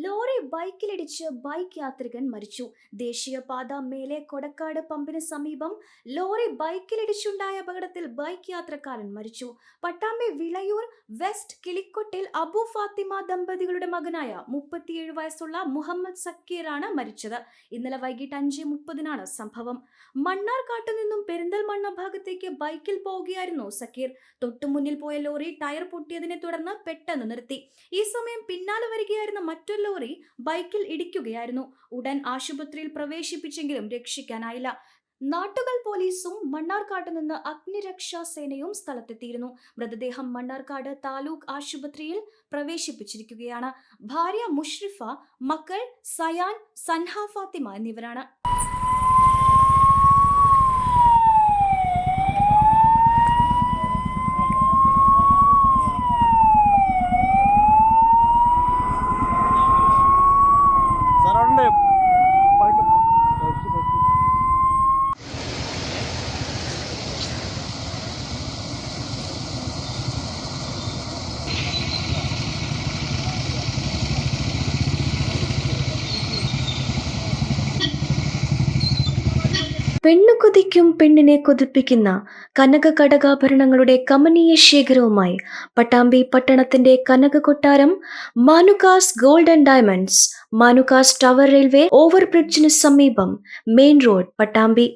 Lorry ബൈക്കിലിടിച്ച് bike യാത്രികൻ മരിച്ചു. ദേശീയപാത മേലെ കൊടക്കാട് പമ്പിന് സമീപം ലോറി ബൈക്കിലിടിച്ചുണ്ടായ അപകടത്തിൽ ബൈക്ക് യാത്രക്കാരൻ മരിച്ചു. പട്ടാമ്പി വിളയൂർ വെസ്റ്റ് കിളിക്കൊട്ടിൽ അബു ഫാത്തിമ ദമ്പതികളുടെ മകനായ 37 വയസ്സുള്ള മുഹമ്മദ് സക്കീറാണ് മരിച്ചത്. ഇന്നലെ വൈകിട്ട് 5:30 സംഭവം. മണ്ണാർക്കാട്ട് നിന്നും പെരിന്തൽമണ്ണ ഭാഗത്തേക്ക് ബൈക്കിൽ പോവുകയായിരുന്നു സക്കീർ. തൊട്ടുമുന്നിൽ പോയ ലോറി ടയർ പൊട്ടിയതിനെ തുടർന്ന് പെട്ടെന്ന് നിർത്തി. ഈ സമയം പിന്നാലെ വരികയായിരുന്ന മറ്റൊരു ലോറി ബൈക്കിൽ ഇടിക്കുകയായിരുന്നു. ഉടൻ ആശുപത്രിയിൽ പ്രവേശിപ്പിച്ചെങ്കിലും രക്ഷിക്കാനായില്ല. നാട്ടുകാർ പോലീസും മണ്ണാർക്കാട്ട് നിന്ന് അഗ്നിരക്ഷാ സേനയും സ്ഥലത്തെത്തിയിരുന്നു. മൃതദേഹം മണ്ണാർക്കാട് താലൂക്ക് ആശുപത്രിയിൽ പ്രവേശിപ്പിച്ചിരിക്കുകയാണ്. ഭാര്യ മുഷ്രിഫ, മക്കൾ സയാൻ, സൻഹ ഫാത്തിമ എന്നിവരാണ്. പെണ്ണു കൊതിക്കും പെണ്ണിനെ കൊതിപ്പിക്കുന്ന കനക കടകാഭരണങ്ങളുടെ കമനീയ ശേഖരവുമായി പട്ടാമ്പി പട്ടണത്തിന്റെ കനക കൊട്ടാരം Manukas gold and diamonds, Manukas tower railway ഓവർബ്രിഡ്ജിന് സമീപം, മെയിൻ റോഡ്, പട്ടാമ്പി.